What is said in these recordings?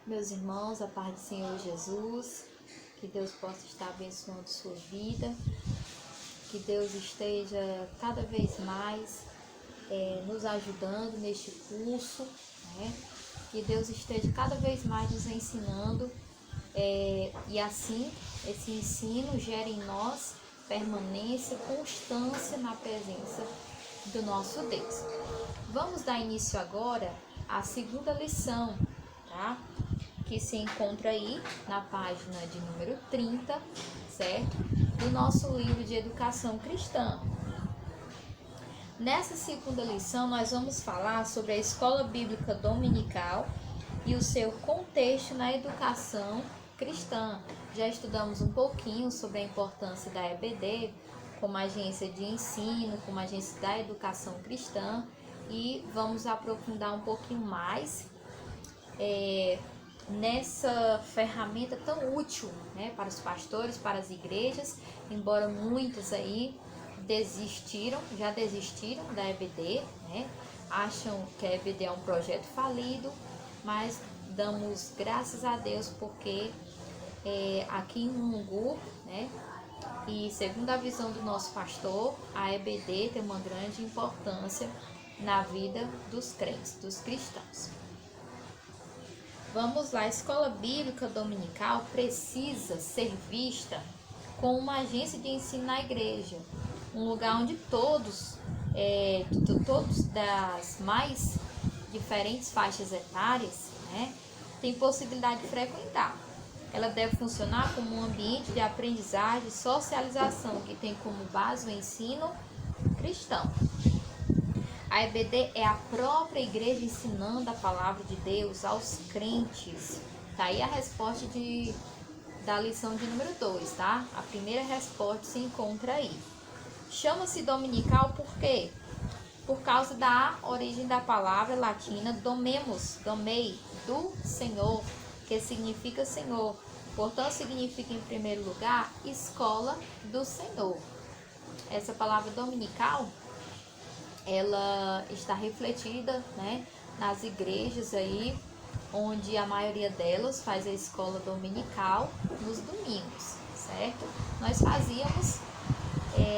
Meus irmãos, a paz do Senhor Jesus, que Deus possa estar abençoando sua vida, que Deus esteja cada vez mais nos ajudando neste curso, né? Que Deus esteja cada vez mais nos ensinando e assim esse ensino gera em nós permanência, constância na presença do nosso Deus. Vamos dar início agora à segunda lição, tá? Que se encontra aí na página de número 30, certo? Do nosso livro de educação cristã. Nessa segunda lição, nós vamos falar sobre a escola bíblica dominical e o seu contexto na educação cristã. Já estudamos um pouquinho sobre a importância da EBD como agência de ensino, como agência da educação cristã, e vamos aprofundar um pouquinho mais nessa ferramenta tão útil, né, para os pastores, para as igrejas, embora muitos aí já desistiram da EBD, né, acham que a EBD é um projeto falido, mas damos graças a Deus porque aqui em Mungu, né, e segundo a visão do nosso pastor, a EBD tem uma grande importância na vida dos crentes, dos cristãos. Vamos lá, a escola bíblica dominical precisa ser vista como uma agência de ensino na igreja, um lugar onde todos das mais diferentes faixas etárias, né, têm possibilidade de frequentar. Ela deve funcionar como um ambiente de aprendizagem e socialização que tem como base o ensino cristão. A EBD é a própria igreja ensinando a palavra de Deus aos crentes. Tá aí a resposta da lição de número 2, tá? A primeira resposta se encontra aí. Chama-se dominical por quê? Por causa da origem da palavra latina domemus, domei, do Senhor, que significa Senhor. Portanto, significa, em primeiro lugar, escola do Senhor. Essa palavra dominical, ela está refletida, né, nas igrejas aí, onde a maioria delas faz a escola dominical nos domingos, certo? Nós fazíamos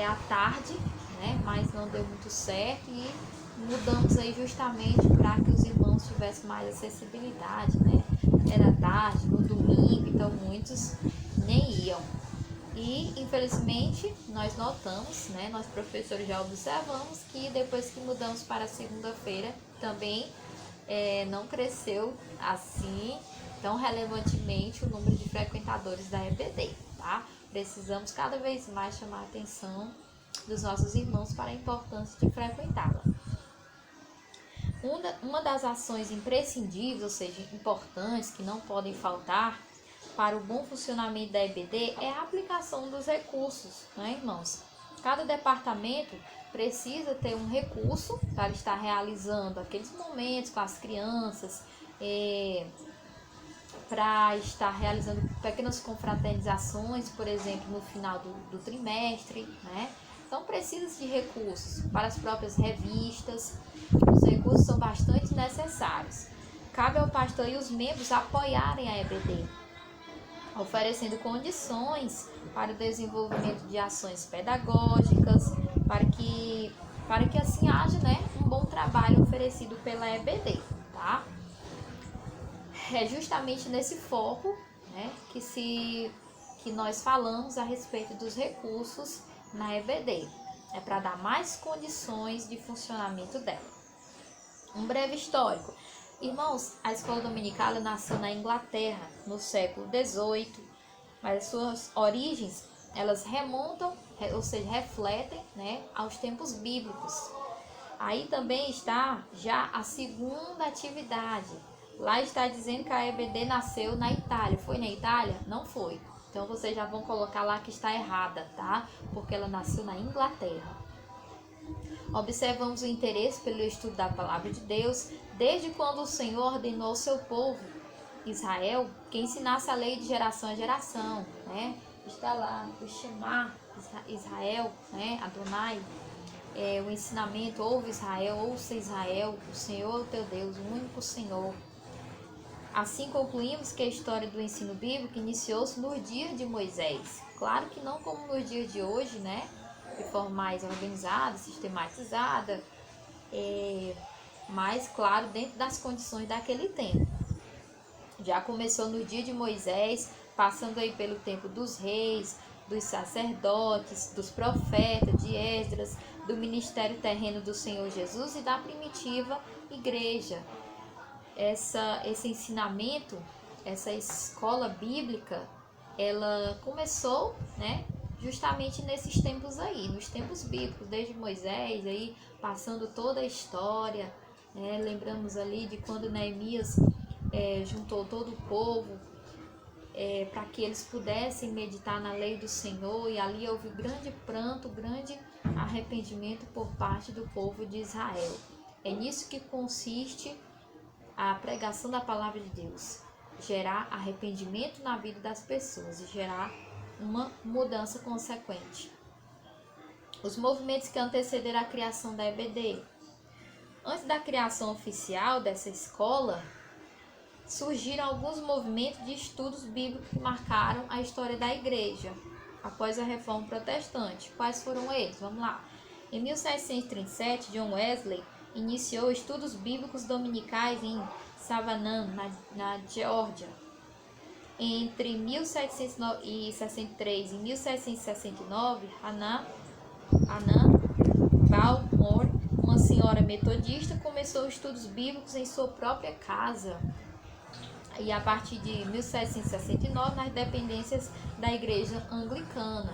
à tarde, né, mas não deu muito certo e mudamos aí justamente para que os irmãos tivessem mais acessibilidade, né? Era tarde, no domingo, então muitos nem iam. E, infelizmente, nós notamos, né, nós professores já observamos que depois que mudamos para a segunda-feira, também não cresceu assim, tão relevantemente o número de frequentadores da EBD, tá? Precisamos cada vez mais chamar a atenção dos nossos irmãos para a importância de frequentá-la. Uma das ações imprescindíveis, ou seja, importantes, que não podem faltar para o bom funcionamento da EBD é a aplicação dos recursos, né, irmãos? Cada departamento precisa ter um recurso para estar realizando aqueles momentos com as crianças, para estar realizando pequenas confraternizações, por exemplo, no final do trimestre, né? Então precisa de recursos para as próprias revistas. Os recursos são bastante necessários. Cabe ao pastor e os membros apoiarem a EBD, oferecendo condições para o desenvolvimento de ações pedagógicas, para que assim haja, né, um bom trabalho oferecido pela EBD, tá? É justamente nesse foco, né, que nós falamos a respeito dos recursos na EBD. É para dar mais condições de funcionamento dela. Um breve histórico. Irmãos, a escola dominical nasceu na Inglaterra no século XVIII, mas as suas origens, elas remontam, ou seja, refletem, né, aos tempos bíblicos. Aí também está já a segunda atividade. Lá está dizendo que a EBD nasceu na Itália. Foi na Itália? Não foi. Então vocês já vão colocar lá que está errada, tá? Porque ela nasceu na Inglaterra. Observamos o interesse pelo estudo da palavra de Deus desde quando o Senhor ordenou ao seu povo, Israel, que ensinasse a lei de geração em geração, né? Está lá o Shema Israel, né? Adonai, o ensinamento, ouve Israel, ouça Israel, o Senhor é o teu Deus, o único Senhor. Assim concluímos que a história do ensino bíblico iniciou-se nos dias de Moisés. Claro que não como nos dias de hoje, né? De forma mais organizada, sistematizada, mas, claro, dentro das condições daquele tempo. Já começou no dia de Moisés, passando aí pelo tempo dos reis, dos sacerdotes, dos profetas, de Esdras, do ministério terreno do Senhor Jesus e da primitiva igreja. Esse ensinamento, essa escola bíblica, ela começou, né, justamente nesses tempos aí, nos tempos bíblicos, desde Moisés, aí passando toda a história, né, lembramos ali de quando Neemias juntou todo o povo para que eles pudessem meditar na lei do Senhor, e ali houve grande pranto, grande arrependimento por parte do povo de Israel. É nisso que consiste a pregação da palavra de Deus, gerar arrependimento na vida das pessoas e gerar uma mudança consequente. Os movimentos que antecederam a criação da EBD. Antes da criação oficial dessa escola, surgiram alguns movimentos de estudos bíblicos que marcaram a história da igreja após a Reforma Protestante. Quais foram eles? Vamos lá. Em 1737, John Wesley iniciou estudos bíblicos dominicais em Savannah, na Geórgia. Entre 1763 e 1769, Hannah Balmore, uma senhora metodista, começou estudos bíblicos em sua própria casa. E a partir de 1769, nas dependências da igreja anglicana.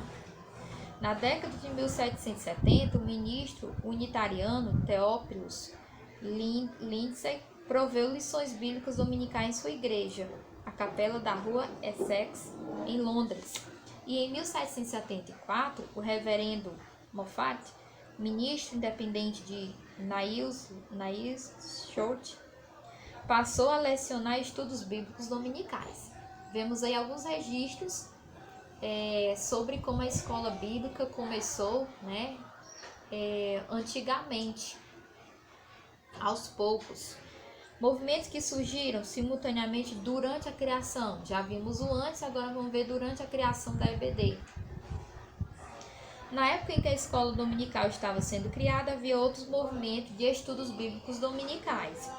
Na década de 1770, o ministro unitariano Theophilus Lindsey proveu lições bíblicas dominicais em sua igreja, a capela da rua Essex, em Londres. E em 1774, o reverendo Moffat, ministro independente de Niles Short, passou a lecionar estudos bíblicos dominicais. Vemos aí alguns registros sobre como a escola bíblica começou, né, antigamente, aos poucos. Movimentos que surgiram simultaneamente durante a criação. Já vimos o antes, agora vamos ver durante a criação da EBD. Na época em que a escola dominical estava sendo criada, havia outros movimentos de estudos bíblicos dominicais.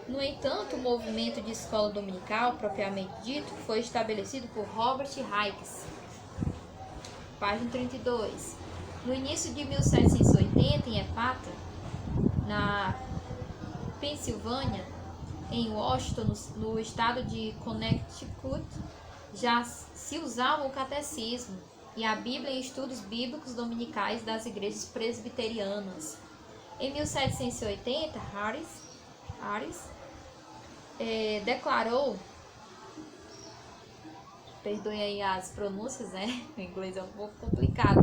No entanto, o movimento de escola dominical, propriamente dito, foi estabelecido por Robert Hicks. Página 32. No início de 1780, em Epata, na Pensilvânia, em Washington, no estado de Connecticut, já se usava o catecismo e a Bíblia em estudos bíblicos dominicais das igrejas presbiterianas. Em 1780, Harris declarou, perdoem aí as pronúncias, né? O inglês é um pouco complicado.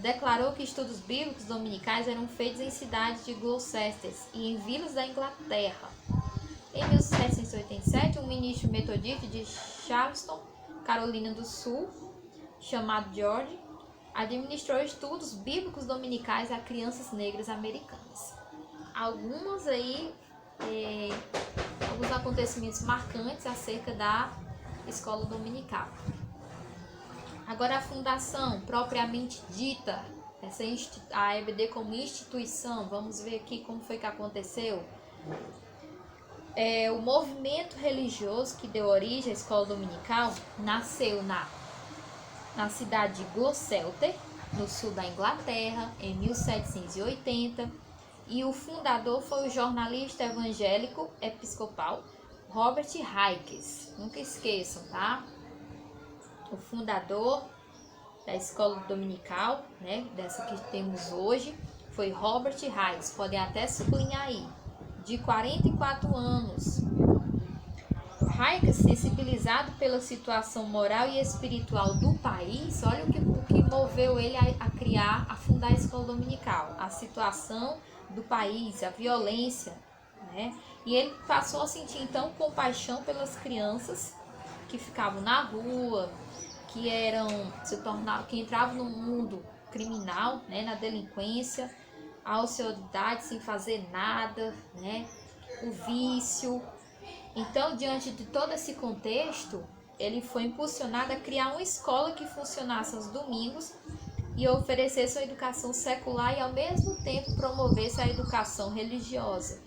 Declarou que estudos bíblicos dominicais eram feitos em cidades de Gloucester e em vilas da Inglaterra. Em 1787, um ministro metodista de Charleston, Carolina do Sul, chamado George, administrou estudos bíblicos dominicais a crianças negras americanas. Alguns acontecimentos marcantes acerca da escola dominical. Agora a fundação propriamente dita, a EBD como instituição, vamos ver aqui como foi que aconteceu. O movimento religioso que deu origem à escola dominical nasceu na cidade de Gloucester, no sul da Inglaterra, em 1780, e o fundador foi o jornalista evangélico episcopal Robert Hicks. Nunca esqueçam, tá? O fundador da escola dominical, né, dessa que temos hoje, foi Robert Hicks. Podem até sublinhar aí, de 44 anos. Hicks, sensibilizado pela situação moral e espiritual do país, olha o que moveu ele a fundar a escola dominical, a situação do país, a violência, né? E ele passou a sentir então compaixão pelas crianças que ficavam na rua, que entravam no mundo criminal, né, na delinquência, a ociosidade sem fazer nada, né, o vício, Então, diante de todo esse contexto, ele foi impulsionado a criar uma escola que funcionasse aos domingos e oferecesse uma educação secular e, ao mesmo tempo, promovesse a educação religiosa.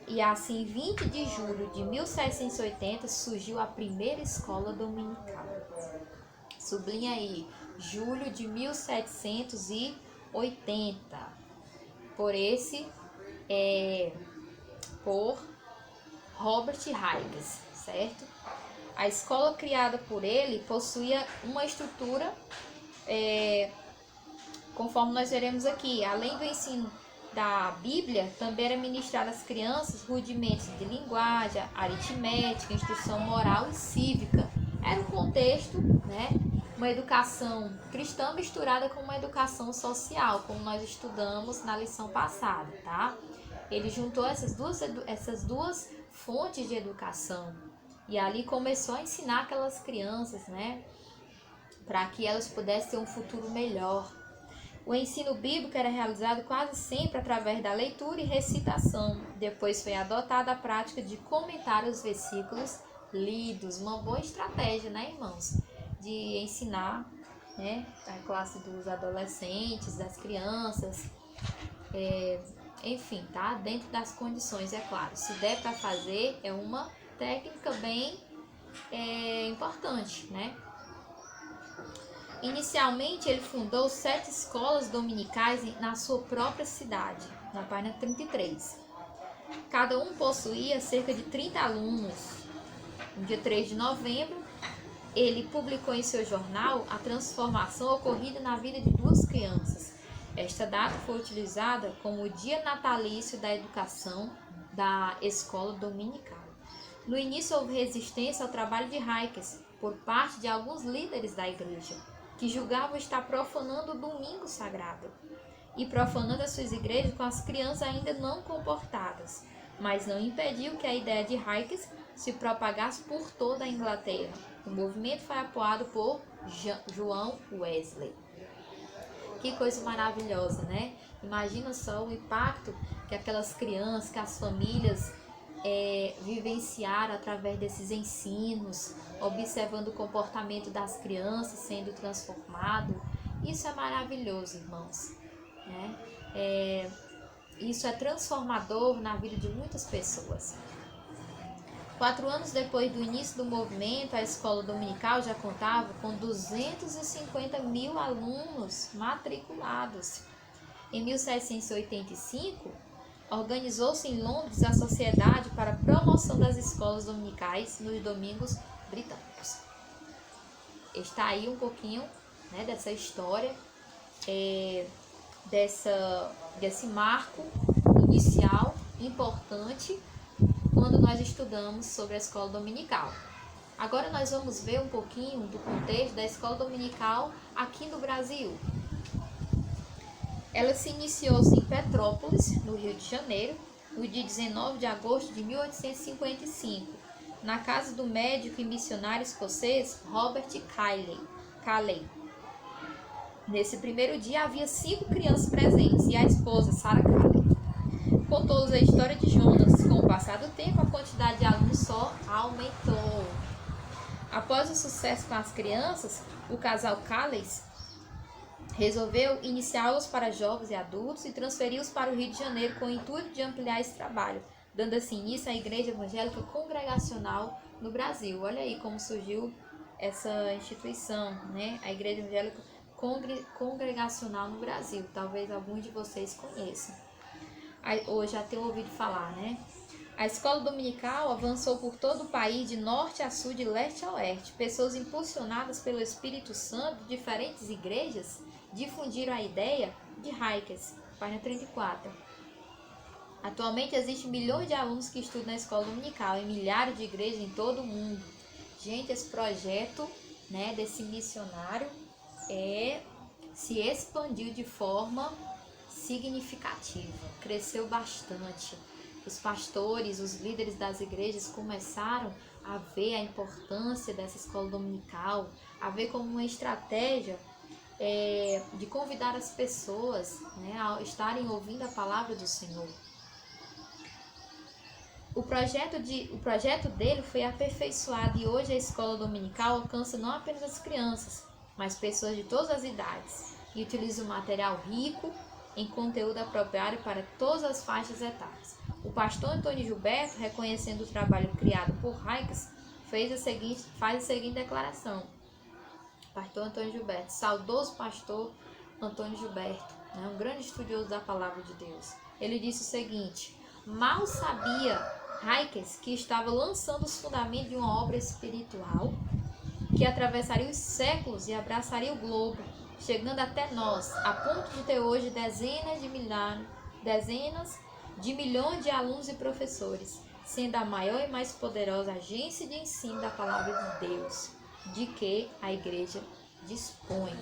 E assim, em 20 de julho de 1780, surgiu a primeira escola dominical. Sublinha aí, julho de 1780, por Robert Hikes, certo? A escola criada por ele possuía uma estrutura, conforme nós veremos aqui, além do ensino da Bíblia, também era ministrado às crianças rudimentos de linguagem, aritmética, instrução moral e cívica. Era um contexto, né? Uma educação cristã misturada com uma educação social, como nós estudamos na lição passada, tá? Ele juntou essas duas fontes de educação e ali começou a ensinar aquelas crianças, né? Para que elas pudessem ter um futuro melhor. O ensino bíblico era realizado quase sempre através da leitura e recitação. Depois foi adotada a prática de comentar os versículos lidos. Uma boa estratégia, né, irmãos? De ensinar, né, a classe dos adolescentes, das crianças, enfim, tá? Dentro das condições, é claro. Se der para fazer, é uma técnica bem importante, né? Inicialmente, ele fundou 7 escolas dominicais na sua própria cidade, na página 33. Cada um possuía cerca de 30 alunos. No dia 3 de novembro, ele publicou em seu jornal a transformação ocorrida na vida de 2 crianças. Esta data foi utilizada como o dia natalício da educação da escola dominical. No início, houve resistência ao trabalho de Hikes por parte de alguns líderes da igreja, que julgavam estar profanando o domingo sagrado e profanando as suas igrejas com as crianças ainda não comportadas, mas não impediu que a ideia de Hikes se propagasse por toda a Inglaterra. O movimento foi apoiado por João Wesley. Que coisa maravilhosa, né? Imagina só o impacto que aquelas crianças, que as famílias vivenciaram através desses ensinos, observando o comportamento das crianças sendo transformado. Isso é maravilhoso, irmãos, né? Isso é transformador na vida de muitas pessoas. 4 anos depois do início do movimento, a escola dominical já contava com 250 mil alunos matriculados. Em 1785, organizou-se em Londres a Sociedade para a Promoção das Escolas Dominicais nos Domingos Britânicos. Está aí um pouquinho, né, dessa história, desse marco inicial importante quando nós estudamos sobre a escola dominical. Agora nós vamos ver um pouquinho do contexto da escola dominical aqui no Brasil. Ela se iniciou-se em Petrópolis, no Rio de Janeiro, no dia 19 de agosto de 1855, na casa do médico e missionário escocês Robert Calley. Nesse primeiro dia havia 5 crianças presentes e a esposa, Sarah Calley. Contou-lhes a história de Jonas. Com o passar do tempo, a quantidade de alunos só aumentou. Após o sucesso com as crianças, o casal Calley resolveu iniciá-los para jovens e adultos e transferi-los para o Rio de Janeiro com o intuito de ampliar esse trabalho, dando assim início à Igreja Evangélica Congregacional no Brasil. Olha aí como surgiu essa instituição, né? A Igreja Evangélica Congregacional no Brasil. Talvez alguns de vocês conheçam, ou já tenham ouvido falar, né? A escola dominical avançou por todo o país, de norte a sul, de leste a oeste. Pessoas impulsionadas pelo Espírito Santo de diferentes igrejas difundiram a ideia de Hikes, página 34. Atualmente existem milhões de alunos que estudam na escola dominical em milhares de igrejas em todo o mundo. Gente, esse projeto, né, desse missionário se expandiu de forma significativa, cresceu bastante. Os pastores, os líderes das igrejas começaram a ver a importância dessa escola dominical, a ver como uma estratégia de convidar as pessoas, né, a estarem ouvindo a palavra do Senhor. O projeto dele foi aperfeiçoado e hoje a escola dominical alcança não apenas as crianças, mas pessoas de todas as idades e utiliza um material rico em conteúdo apropriado para todas as faixas etárias. O pastor Antônio Gilberto, reconhecendo o trabalho criado por Raikes, faz a seguinte declaração. Pastor Antônio Gilberto, saudoso pastor Antônio Gilberto, um grande estudioso da palavra de Deus. Ele disse o seguinte: mal sabia Raikes que estava lançando os fundamentos de uma obra espiritual que atravessaria os séculos e abraçaria o globo, chegando até nós, a ponto de ter hoje dezenas de milhões de alunos e professores, sendo a maior e mais poderosa agência de ensino da palavra de Deus, de que a igreja dispõe.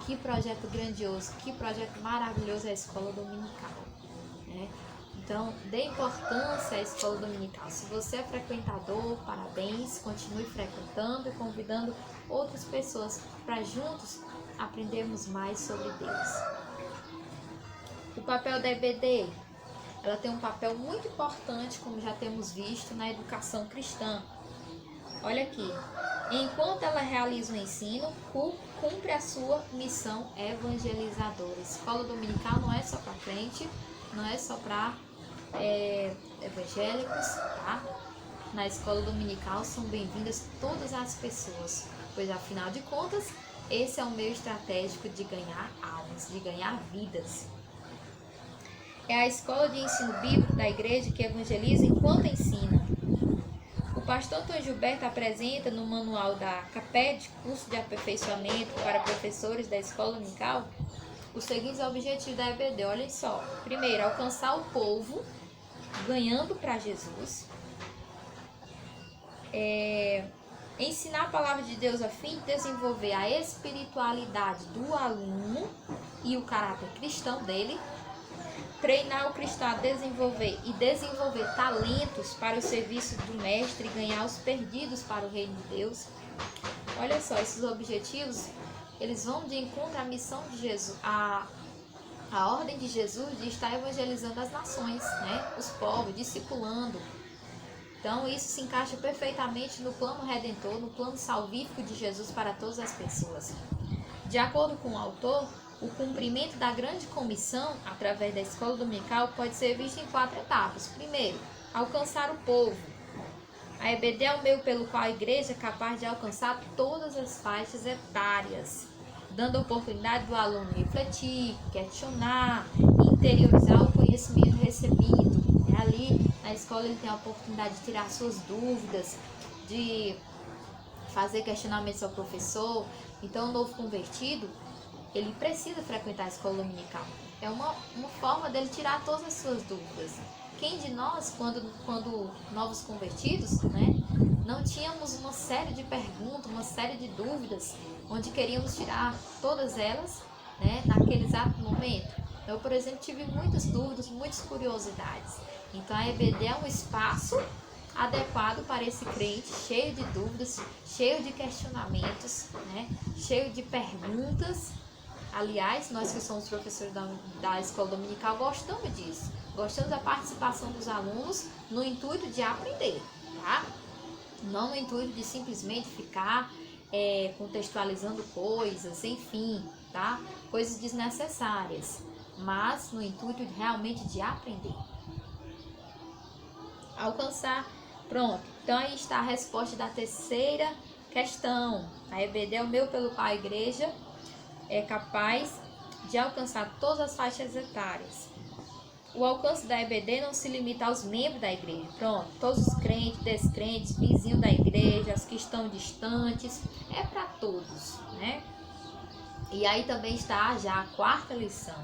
Que projeto grandioso, que projeto maravilhoso é a escola dominical, né? Então, dê importância à escola dominical. Se você é frequentador, parabéns, continue frequentando e convidando outras pessoas para juntos aprendermos mais sobre Deus. O papel da EBD, ela tem um papel muito importante, como já temos visto, na educação cristã. Olha aqui, enquanto ela realiza o ensino, cumpre a sua missão evangelizadora. Escola dominical não é só para crente, não é só para evangélicos, tá? Na escola dominical são bem-vindas todas as pessoas, pois afinal de contas, esse é o meio estratégico de ganhar almas, de ganhar vidas. É a escola de ensino bíblico da igreja que evangeliza enquanto ensina. O pastor Antônio Gilberto apresenta no manual da CAPED, curso de aperfeiçoamento para professores da escola dominical, os seguintes objetivos da EBD. Olhem só. Primeiro, alcançar o povo ganhando para Jesus. Ensinar a palavra de Deus a fim de desenvolver a espiritualidade do aluno e o caráter cristão dele. Treinar o cristão a desenvolver talentos para o serviço do mestre e ganhar os perdidos para o reino de Deus. Olha só, esses objetivos, eles vão de encontro à missão de Jesus, a ordem de Jesus de estar evangelizando as nações, né? Os povos, discipulando. Então, isso se encaixa perfeitamente no plano redentor, no plano salvífico de Jesus para todas as pessoas. De acordo com o autor, o cumprimento da grande comissão, através da escola dominical, pode ser visto em 4 etapas. Primeiro, alcançar o povo. A EBD é o meio pelo qual a igreja é capaz de alcançar todas as faixas etárias, dando a oportunidade do aluno refletir, questionar, interiorizar o conhecimento recebido. Ali na escola ele tem a oportunidade de tirar suas dúvidas, de fazer questionamentos ao professor. Então, o novo convertido, ele precisa frequentar a escola dominical. É uma forma dele tirar todas as suas dúvidas. Quem de nós, quando novos convertidos, né, não tínhamos uma série de perguntas, uma série de dúvidas, onde queríamos tirar todas elas, né, naquele exato momento? Eu, por exemplo, tive muitas dúvidas, muitas curiosidades. Então, a EBD é um espaço adequado para esse crente, cheio de dúvidas, cheio de questionamentos, né, cheio de perguntas. Aliás, nós que somos professores da escola dominical gostamos disso. Gostamos da participação dos alunos no intuito de aprender, tá? Não no intuito de simplesmente ficar contextualizando coisas, enfim, tá? Coisas desnecessárias, mas no intuito realmente de aprender. Alcançar, pronto. Então aí está a resposta da terceira questão. A EBD é o meio pelo qual a igreja é capaz de alcançar todas as faixas etárias. O alcance da EBD não se limita aos membros da igreja. Pronto, todos os crentes, descrentes, vizinhos da igreja, os que estão distantes, é para todos, né? E aí também está já a 4ª lição.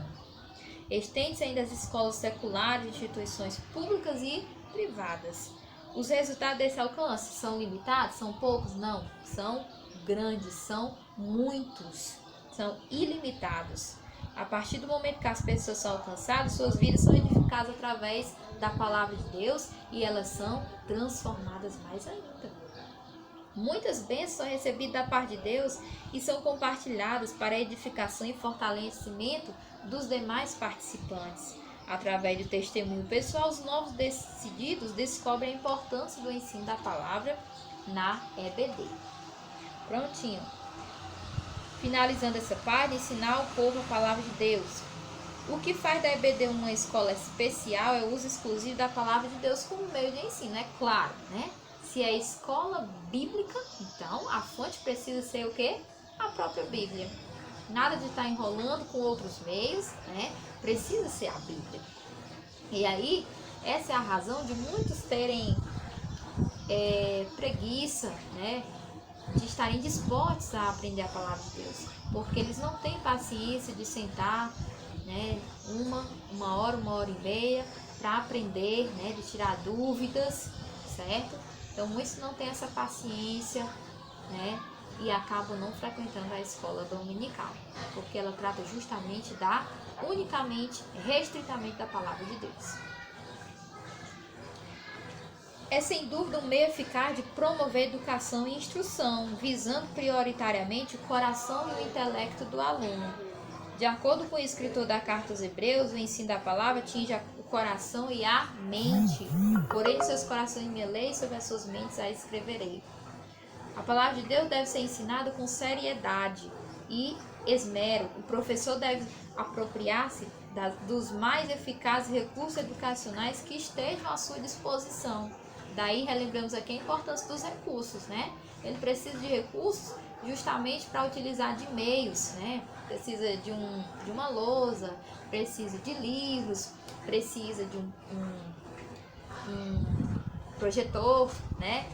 Estende-se ainda às escolas seculares, instituições públicas e privadas. Os resultados desse alcance são limitados? São poucos? Não, são grandes, são muitos, são ilimitados. A partir do momento que as pessoas são alcançadas, suas vidas são edificadas através da palavra de Deus e elas são transformadas mais ainda. Muitas bênçãos são recebidas da parte de Deus e são compartilhadas para a edificação e fortalecimento dos demais participantes. Através do testemunho pessoal, os novos decididos descobrem a importância do ensino da palavra na EBD. Prontinho. Finalizando essa parte, ensinar ao povo a palavra de Deus. O que faz da EBD uma escola especial é o uso exclusivo da palavra de Deus como meio de ensino, é claro, né? Se é escola bíblica, então a fonte precisa ser o quê? A própria Bíblia. Nada de estar enrolando com outros meios, né? Precisa ser a Bíblia. E aí, essa é a razão de muitos terem preguiça, né? De estarem dispostos a aprender a palavra de Deus. Porque eles não têm paciência de sentar, né? Uma hora e meia para aprender, né? De tirar dúvidas, certo? Então, muitos não têm essa paciência, né? E acabam não frequentando a escola dominical, porque ela trata justamente unicamente, restritamente da palavra de Deus. É sem dúvida um meio eficaz de promover educação e instrução, visando prioritariamente o coração e o intelecto do aluno. De acordo com o escritor da Carta aos Hebreus, o ensino da palavra atinge o coração e a mente. Porém, seus corações me leem, sobre as suas mentes a escreverei. A palavra de Deus deve ser ensinada com seriedade e esmero. O professor deve apropriar-se dos mais eficazes recursos educacionais que estejam à sua disposição. Daí relembramos aqui a importância dos recursos, né? Ele precisa de recursos justamente para utilizar de meios, né? Precisa de uma lousa, precisa de livros, precisa de um projetor, né?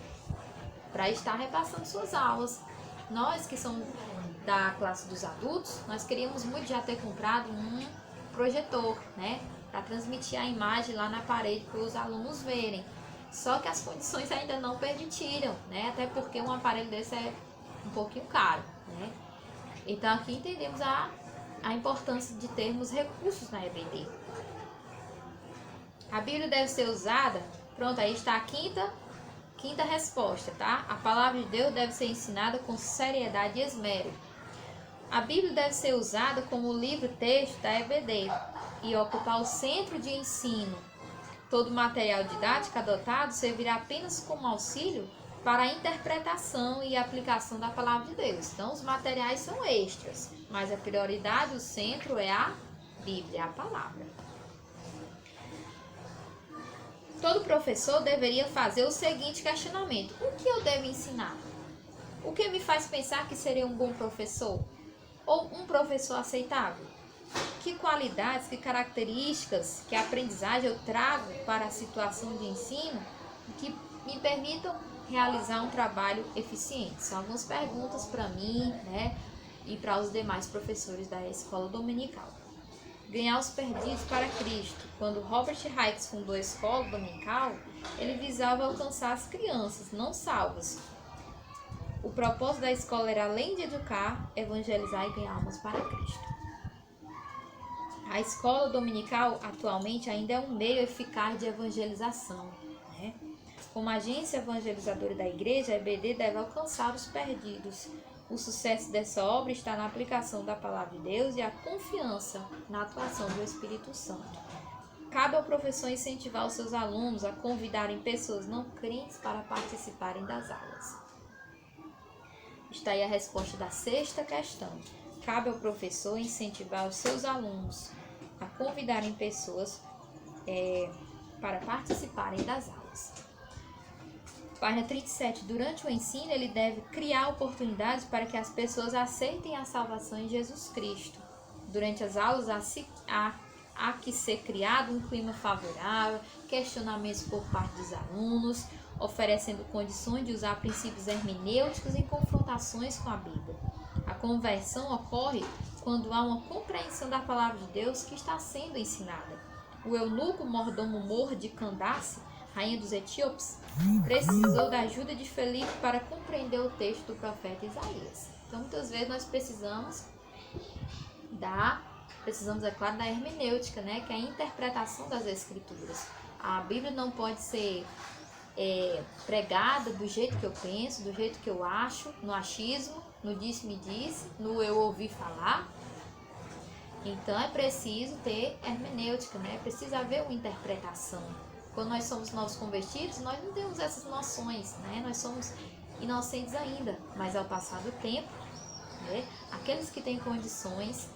Para estar repassando suas aulas. Nós que somos da classe dos adultos, nós queríamos muito já ter comprado um projetor, né? Para transmitir a imagem lá na parede para os alunos verem. Só que as condições ainda não permitiram, né? Até porque um aparelho desse é um pouquinho caro, né? Então aqui entendemos a importância de termos recursos na EBD. A Bíblia deve ser usada, pronto, aí está a quinta resposta, tá? A palavra de Deus deve ser ensinada com seriedade e esmero. A Bíblia deve ser usada como livro-texto da EBD e ocupar o centro de ensino. Todo material didático adotado servirá apenas como auxílio para a interpretação e aplicação da palavra de Deus. Então, os materiais são extras, mas a prioridade, o centro é a Bíblia, a palavra. Todo professor deveria fazer o seguinte questionamento: o que eu devo ensinar? O que me faz pensar que seria um bom professor? Ou um professor aceitável? Que qualidades, que características, que aprendizagem eu trago para a situação de ensino que me permitam realizar um trabalho eficiente? São algumas perguntas para mim, né, e para os demais professores da escola dominical. Ganhar os perdidos para Cristo. Quando Robert Hicks fundou a escola dominical, ele visava alcançar as crianças não salvas. O propósito da escola era, além de educar, evangelizar e ganhar almas para Cristo. A escola dominical atualmente ainda é um meio eficaz de evangelização, né? Como agência evangelizadora da igreja, a EBD deve alcançar os perdidos. O sucesso dessa obra está na aplicação da palavra de Deus e a confiança na atuação do Espírito Santo. Cabe ao professor incentivar os seus alunos a convidarem pessoas não crentes para participarem das aulas. Está aí a resposta da sexta questão. Cabe ao professor incentivar os seus alunos a convidarem pessoas para participarem das aulas. Página 37. Durante o ensino, ele deve criar oportunidades para que as pessoas aceitem a salvação em Jesus Cristo. Durante as aulas, há que ser criado um clima favorável, questionamentos por parte dos alunos, oferecendo condições de usar princípios hermenêuticos em confrontações com a Bíblia. A conversão ocorre quando há uma compreensão da palavra de Deus que está sendo ensinada. O eunuco mordomo Mor de Candace, rainha dos etíopes, precisou da ajuda de Felipe para compreender o texto do profeta Isaías. Então, muitas vezes nós precisamos, é claro, da hermenêutica, né? Que é a interpretação das escrituras. A Bíblia não pode ser pregada do jeito que eu penso, do jeito que eu acho, no achismo, no disse-me-disse, no eu ouvi falar. Então é preciso ter hermenêutica, né? Precisa haver uma interpretação. Quando nós somos novos convertidos, nós não temos essas noções, né? Nós somos inocentes ainda, mas ao passar do tempo, né? Aqueles que têm condições,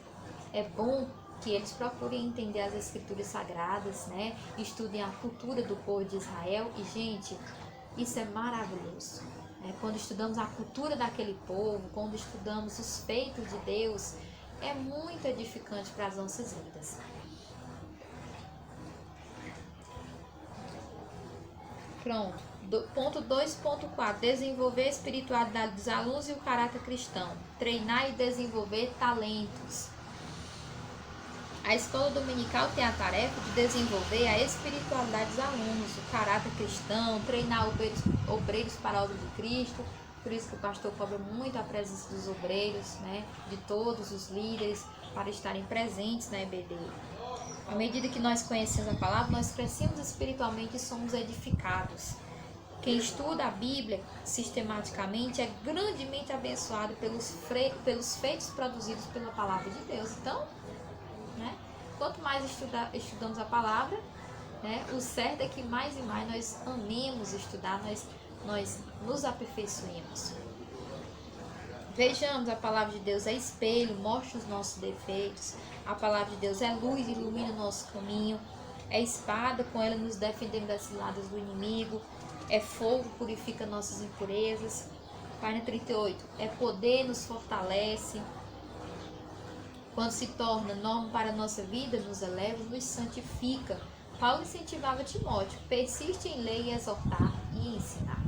é bom que eles procurem entender as escrituras sagradas, né? Estudem a cultura do povo de Israel e, gente, isso é maravilhoso. Quando estudamos a cultura daquele povo, quando estudamos os feitos de Deus, é muito edificante para as nossas vidas. Pronto. Ponto 2.4. Desenvolver a espiritualidade dos alunos e o caráter cristão. Treinar e desenvolver talentos. A escola dominical tem a tarefa de desenvolver a espiritualidade dos alunos, o caráter cristão, treinar obreiros para a obra de Cristo. Por isso que o pastor cobra muito a presença dos obreiros, né, de todos os líderes, para estarem presentes na EBD. À medida que nós conhecemos a palavra, nós crescemos espiritualmente e somos edificados. Quem estuda a Bíblia sistematicamente é grandemente abençoado pelos feitos produzidos pela palavra de Deus. Então, né, quanto mais estudamos a palavra, né, o certo é que mais e mais nós amemos estudar, nós nos aperfeiçoemos. Vejamos, a palavra de Deus é espelho, mostra os nossos defeitos. A palavra de Deus é luz, ilumina o nosso caminho. É espada, com ela nos defendemos das ciladas do inimigo. É fogo, purifica nossas impurezas. Página 38. É poder, nos fortalece. Quando se torna norma para a nossa vida, nos eleva, nos santifica. Paulo incentivava Timóteo: persiste em ler e exortar e ensinar.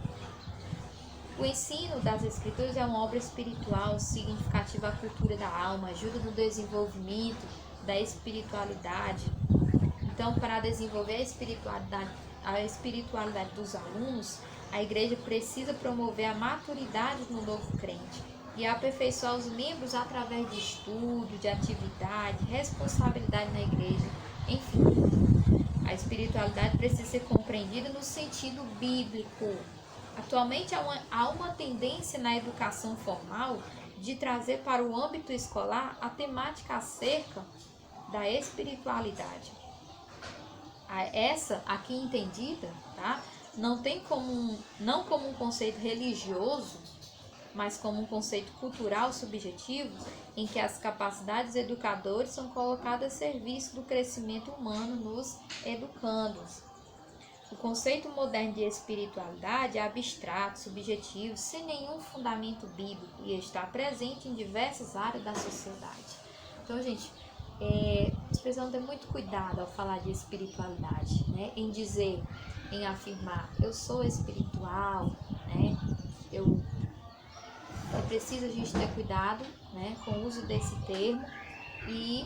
O ensino das Escrituras é uma obra espiritual significativa à cultura da alma, ajuda no desenvolvimento da espiritualidade. Então, para desenvolver a espiritualidade dos alunos, a igreja precisa promover a maturidade no novo crente e aperfeiçoar os membros através de estudo, de atividade, responsabilidade na igreja, enfim. A espiritualidade precisa ser compreendida no sentido bíblico. Atualmente há uma tendência na educação formal de trazer para o âmbito escolar a temática acerca da espiritualidade. Essa aqui entendida, tá? Não como um conceito religioso, mas como um conceito cultural subjetivo, em que as capacidades educadoras são colocadas a serviço do crescimento humano nos educandos. O conceito moderno de espiritualidade é abstrato, subjetivo, sem nenhum fundamento bíblico e está presente em diversas áreas da sociedade. Então, gente, nós precisamos ter muito cuidado ao falar de espiritualidade, né? Em afirmar, eu sou espiritual, né? É preciso a gente ter cuidado, né, com o uso desse termo e,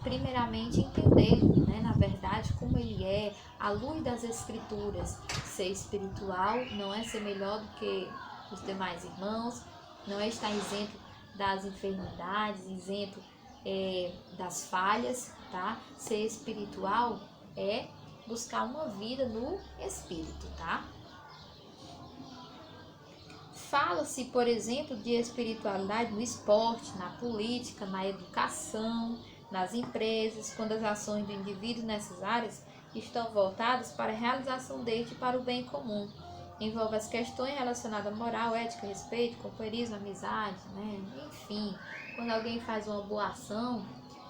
primeiramente, entender, né, na verdade, como ele é, à luz das Escrituras. Ser espiritual não é ser melhor do que os demais irmãos, não é estar isento das enfermidades, isento das falhas, tá? Ser espiritual é buscar uma vida no Espírito, tá? Fala-se, por exemplo, de espiritualidade no esporte, na política, na educação, nas empresas, quando as ações do indivíduo nessas áreas estão voltadas para a realização deste e para o bem comum. Envolve as questões relacionadas à moral, ética, respeito, companheirismo, amizade, né? Enfim, quando alguém faz uma boa ação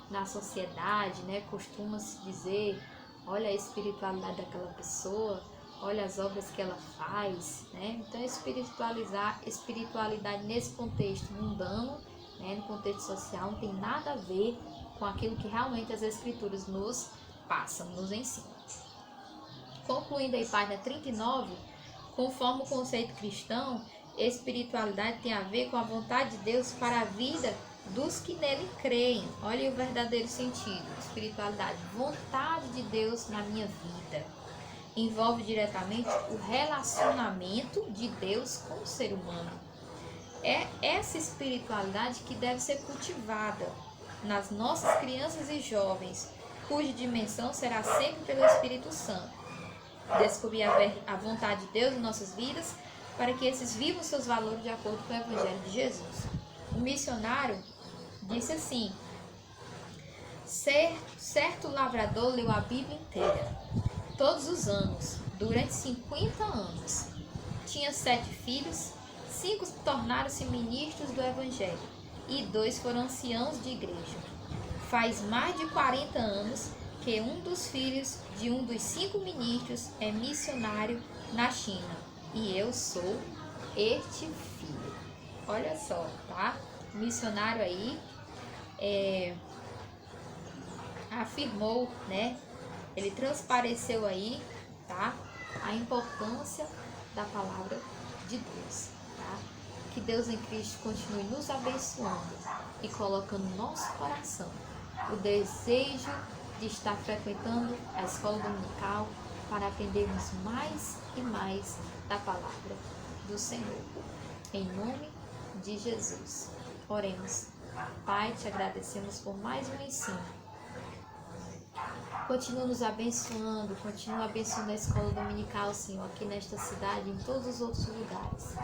na sociedade, né, costuma-se dizer, olha a espiritualidade daquela pessoa, olha as obras que ela faz, né? Então, espiritualidade nesse contexto mundano, né, no contexto social, não tem nada a ver com aquilo que realmente as Escrituras nos passam, nos ensinam. Concluindo aí, página 39, conforme o conceito cristão, espiritualidade tem a ver com a vontade de Deus para a vida dos que nele creem. Olha o verdadeiro sentido. Espiritualidade, vontade de Deus na minha vida. Envolve diretamente o relacionamento de Deus com o ser humano. É essa espiritualidade que deve ser cultivada nas nossas crianças e jovens, cuja dimensão será sempre pelo Espírito Santo. Descobrir a vontade de Deus em nossas vidas, para que esses vivam seus valores de acordo com o Evangelho de Jesus. O missionário disse assim: Certo lavrador leu a Bíblia inteira, todos os anos, durante 50 anos. Tinha 7 filhos, 5 tornaram-se ministros do Evangelho e 2 foram anciãos de igreja. Faz mais de 40 anos que um dos filhos de um dos 5 ministros é missionário na China e eu sou este filho. Olha só, tá? O missionário aí afirmou, né? Ele transpareceu aí, tá? A importância da palavra de Deus, tá? Que Deus em Cristo continue nos abençoando e colocando no nosso coração o desejo de estar frequentando a escola dominical para aprendermos mais e mais da palavra do Senhor. Em nome de Jesus. Oremos. Pai, te agradecemos por mais um ensino. Continua nos abençoando, continua abençoando a escola dominical, Senhor, aqui nesta cidade e em todos os outros lugares.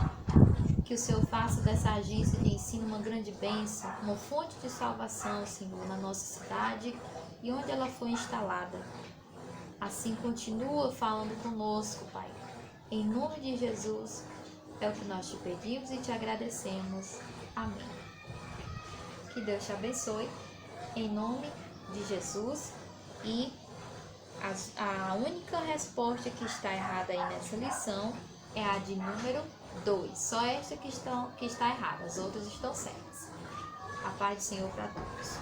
Que o Senhor faça dessa agência de ensino uma grande bênção, uma fonte de salvação, Senhor, na nossa cidade e onde ela foi instalada. Assim, continua falando conosco, Pai. Em nome de Jesus, é o que nós te pedimos e te agradecemos. Amém. Que Deus te abençoe, em nome de Jesus. E a única resposta que está errada aí nessa lição é a de número 2. Só esta que está errada, as outras estão certas. A paz do Senhor para todos.